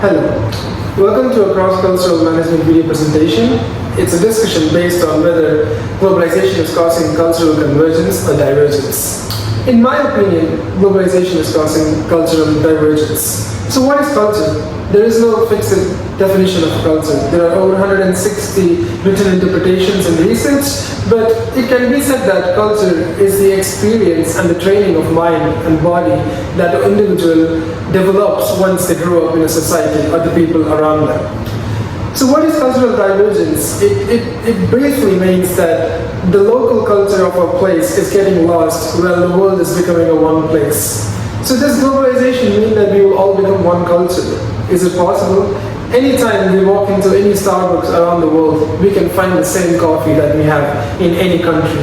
Hello, welcome to a cross-cultural management video presentation. It's a discussion based on whether globalization is causing cultural convergence or divergence. In my opinion, globalization is causing cultural divergence. So what is culture? There is no fixed definition of culture. There are over 160 written interpretations and research, but it can be said that culture is the experience and the training of mind and body that the individual develops once they grow up in a society or the people around them. So what is cultural divergence? It briefly means that the local culture of a place is getting lost while the world is becoming a one place. So does globalization mean that we will all become one culture? Is it possible? Anytime we walk into any Starbucks around the world, we can find the same coffee that we have in any country.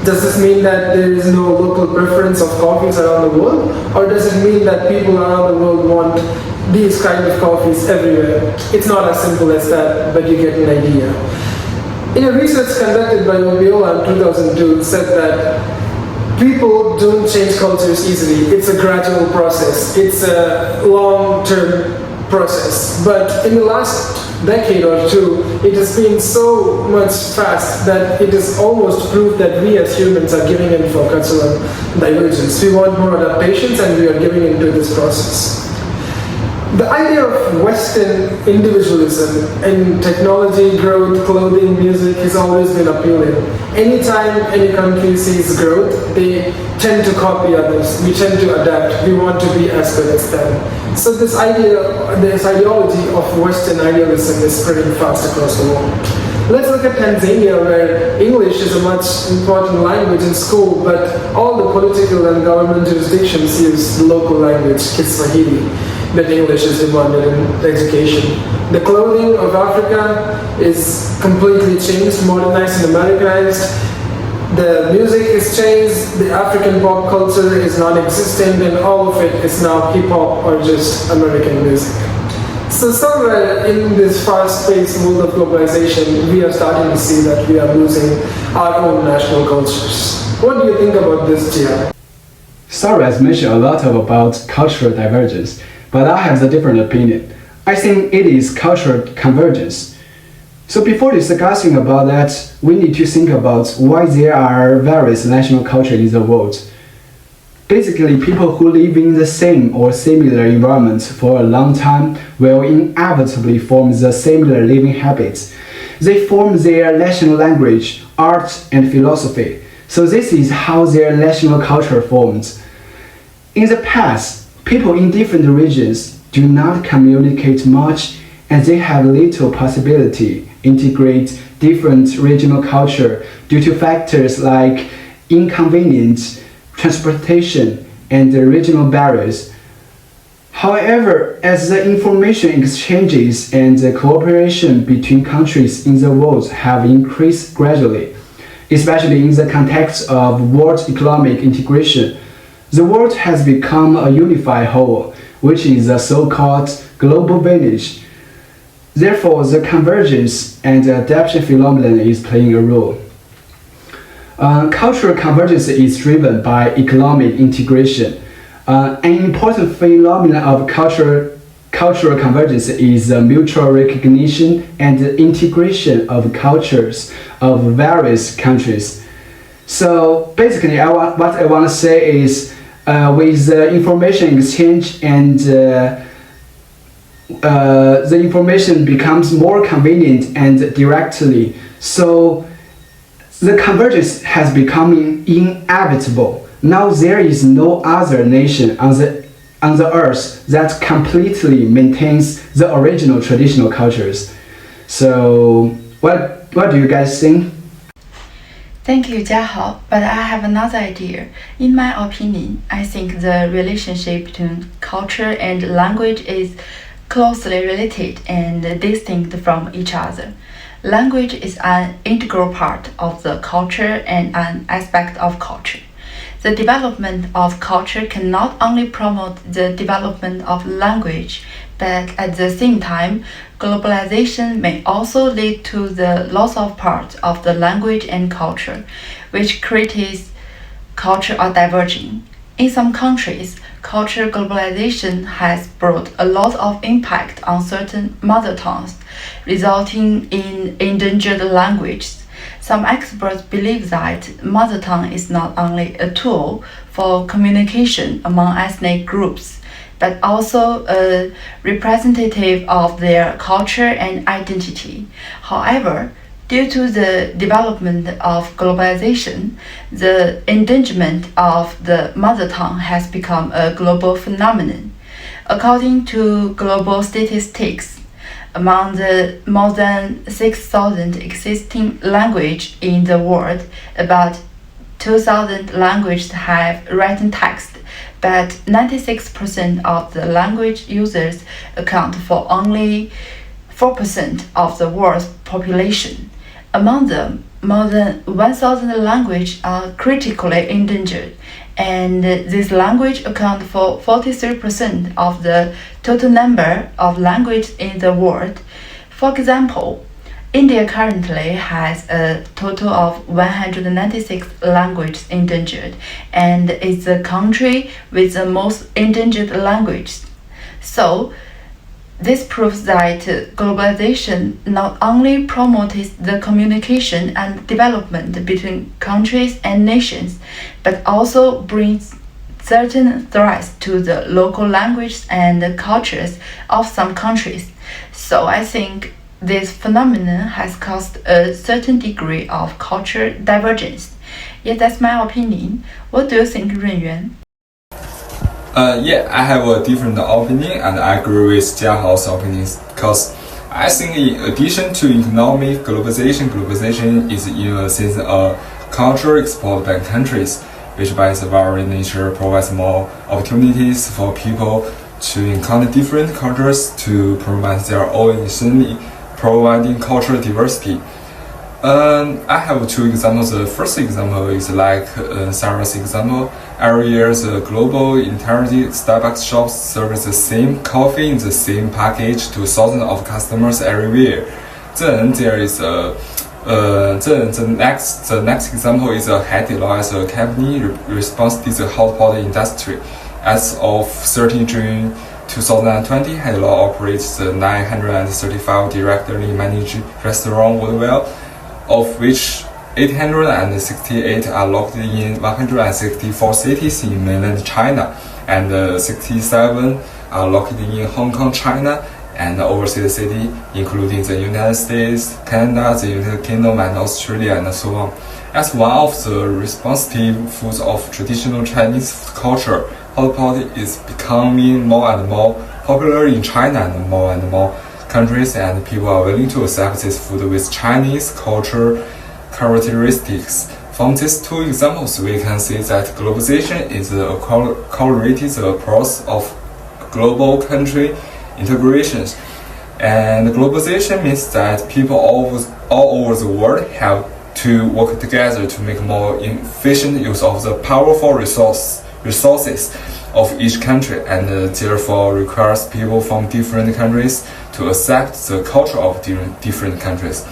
Does this mean that there is no local preference of coffees around the world? Or does it mean that people around the world want these kind of coffees everywhere? It's not as simple as that, but you get an idea. In a research conducted by Obiola in 2002, it said that people don't change cultures easily. It's a gradual process. It's a long-term process. But in the last decade or two, it has been so much fast that it is almost proof that we as humans are giving in for cultural divergence. We want more adaptations and we are giving into this process. The idea of Western individualism in technology, growth, clothing, music has always been appealing. Anytime any country sees growth, they tend to copy others. We tend to adapt. We want to be as good as them. So this ideology of Western idealism is spreading fast across the world. Let's look at Tanzania, where English is a much important language in school, but all the political and government jurisdictions use the local language, Kiswahili. But English is demanded in education. The clothing of Africa is completely changed, modernized and Americanized. The music is changed, the African pop culture is non-existent, and all of it is now hip-hop or just American music. So somewhere in this fast-paced world of globalization, we are starting to see that we are losing our own national cultures. What do you think about this, Jiahao? Saurabh has mentioned a lot about cultural divergence, but I have a different opinion. I think it is cultural convergence. So before discussing about that, we need to think about why there are various national cultures in the world. Basically, people who live in the same or similar environment for a long time will inevitably form the similar living habits. They form their national language, art, and philosophy. So this is how their national culture forms. In the past, people in different regions do not communicate much, and they have little possibility to integrate different regional culture due to factors like inconvenience, transportation, and the regional barriers. However, as the information exchanges and the cooperation between countries in the world have increased gradually, especially in the context of world economic integration, the world has become a unified whole, which is a so-called global village. Therefore, the convergence and adaptation phenomenon is playing a role. Cultural convergence is driven by economic integration. An important phenomenon of cultural convergence is the mutual recognition and the integration of cultures of various countries. So basically, what I want to say is, with the information exchange and the information becomes more convenient and directly. So the convergence has become inevitable. Now there is no other nation on the earth that completely maintains the original traditional cultures. So what do you guys think? Thank you, Jiahao, but I have another idea. In my opinion, I think the relationship between culture and language is closely related and distinct from each other. Language is an integral part of the culture and an aspect of culture. The development of culture can not only promote the development of language, but at the same time, globalization may also lead to the loss of part of the language and culture, which creates culture are diverging. In some countries, culture globalization has brought a lot of impact on certain mother tongues, resulting in endangered languages. Some experts believe that mother tongue is not only a tool for communication among ethnic groups, but also a representative of their culture and identity. However, due to the development of globalization, the endangerment of the mother tongue has become a global phenomenon. According to global statistics, among the more than 6,000 existing languages in the world, about 2,000 languages have written text, but 96% of the language users account for only 4% of the world's population. Among them, more than 1,000 languages are critically endangered, and these languages account for 43% of the total number of languages in the world. For example, India currently has a total of 196 languages endangered and is the country with the most endangered languages. So, this proves that globalization not only promotes the communication and development between countries and nations, but also brings certain threats to the local languages and cultures of some countries. So I think this phenomenon has caused a certain degree of cultural divergence. Yeah, that's my opinion. What do you think, Runyuan? Yeah, I have a different opinion and I agree with Jiahao's opinions because I think in addition to economic globalization is in a sense a culture exported by countries, which by its very nature provides more opportunities for people to encounter different cultures to promote their own identity, providing cultural diversity. I have two examples. The first example is like Sarah's example. Every year, the global internet Starbucks shops serve the same coffee in the same package to thousands of customers everywhere. Then there is the next example is Haojie Luo as a company responsible to the hot pot industry. As of 13 June 2020, Haojie Luo operates the 935 directly managed restaurants worldwide, of which 868 are located in 164 cities in mainland China, and 67 are located in Hong Kong, China, and overseas cities including the United States, Canada, the United Kingdom, and Australia, and so on. As one of the responsive foods of traditional Chinese culture, hot pot is becoming more and more popular in China and more countries, and people are willing to accept this food with Chinese culture characteristics. From these two examples, we can see that globalization is a correlated process of global country integrations. And globalization means that people all over the world have to work together to make more efficient use of the powerful resources of each country, and therefore requires people from different countries to accept the culture of different countries.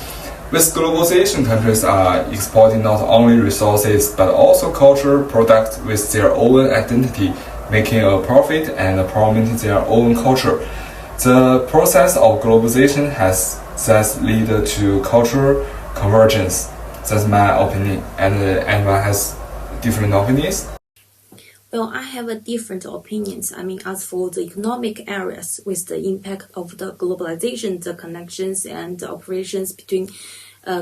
With globalization, countries are exporting not only resources but also cultural products with their own identity, making a profit and promoting their own culture. The process of globalization has thus led to cultural convergence. That's my opinion, and anyone has different opinions? Well, I have a different opinions. As for the economic areas, with the impact of the globalization, the connections and the operations between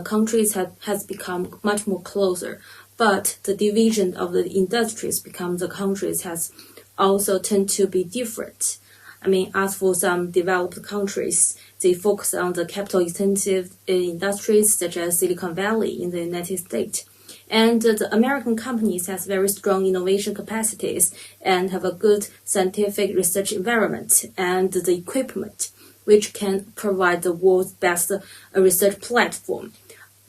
countries has become much more closer. But the division of the industries become the countries has also tend to be different. As for some developed countries, they focus on the capital-intensive industries such as Silicon Valley in the United States. And the American companies has very strong innovation capacities and have a good scientific research environment and the equipment, which can provide the world's best research platform.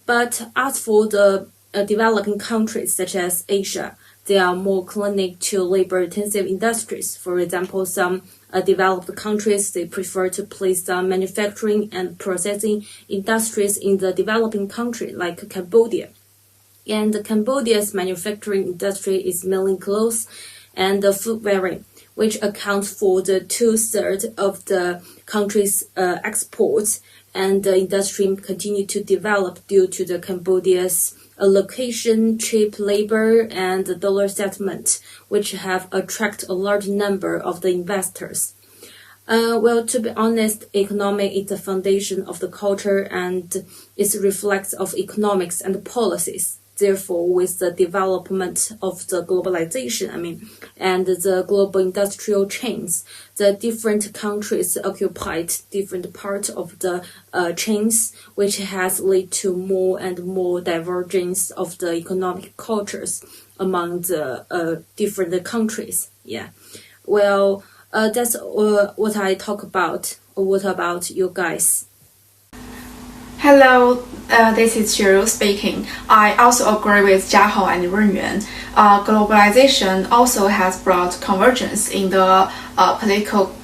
But as for the developing countries such as Asia, they are more clinic to labor-intensive industries. For example, some developed countries, they prefer to place some manufacturing and processing industries in the developing country like Cambodia. And Cambodia's manufacturing industry is mainly clothes and food wearing, which accounts for the 2/3 of the country's exports, and the industry continued to develop due to the Cambodia's location, cheap labor, and the dollar settlement, which have attracted a large number of the investors. Well, to be honest, economic is the foundation of the culture and it reflects of economics and policies. Therefore, with the development of the globalization, and the global industrial chains, the different countries occupied different parts of the chains, which has led to more and more divergence of the economic cultures among the different countries. Yeah. Well, that's what I talk about. What about you guys? Hello, this is Xueru speaking. I also agree with Jiahao and Runyuan. Globalization also has brought convergence in the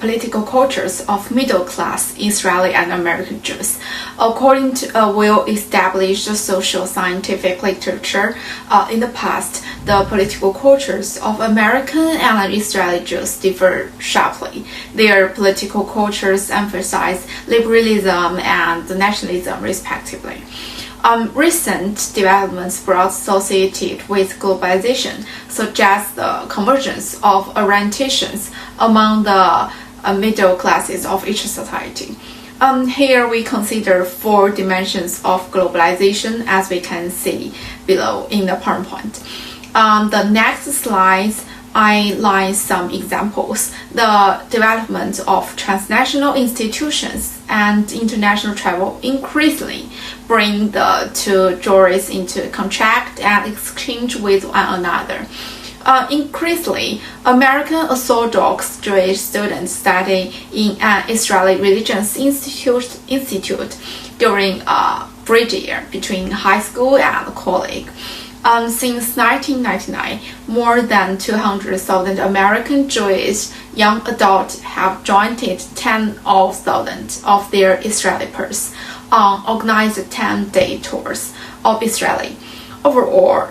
political cultures of middle-class Israeli and American Jews. According to a well-established social scientific literature, in the past, the political cultures of American and Israeli Jews differ sharply. Their political cultures emphasize liberalism and nationalism, respectively. Recent developments brought associated with globalization suggest the convergence of orientations among the middle classes of each society. Here we consider 4 dimensions of globalization, as we can see below in the PowerPoint. The next slides outline some examples. The development of transnational institutions and international travel increasingly bring the two Jewries into contact and exchange with one another. Increasingly, American Orthodox Jewish students study in an Israeli religious institute during a bridge year between high school and college. Since 1999, more than 200,000 American Jewish young adults have joined 10,000 of their Israeli peers on organized 10-day tours of Israel. Overall,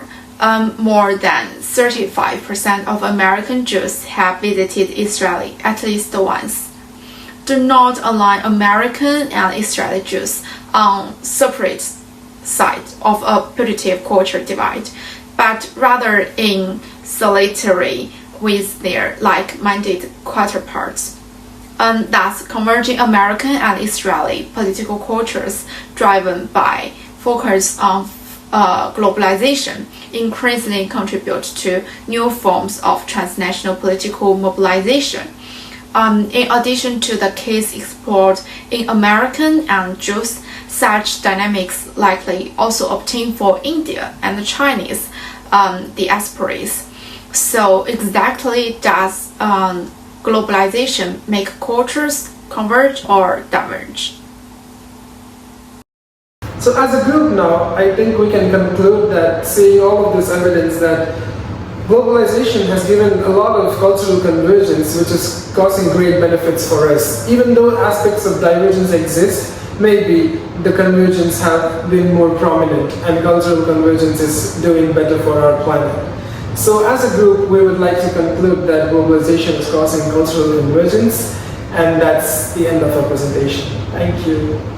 more than 35% of American Jews have visited Israel at least once. Do not align American and Israeli Jews on separate sides of a putative culture divide, but rather in solidarity with their like-minded counterparts. Thus, converging American and Israeli political cultures driven by focus on globalization increasingly contribute to new forms of transnational political mobilization. In addition to the case explored in American and Jews, such dynamics likely also obtain for India and the Chinese diasporas. So exactly does globalization make cultures converge or diverge? So as a group now, I think we can conclude that seeing all of this evidence that globalization has given a lot of cultural convergence, which is causing great benefits for us. Even though aspects of divergence exist, maybe the convergence have been more prominent and cultural convergence is doing better for our planet. So as a group, we would like to conclude that globalization is causing cultural convergence, and that's the end of our presentation. Thank you.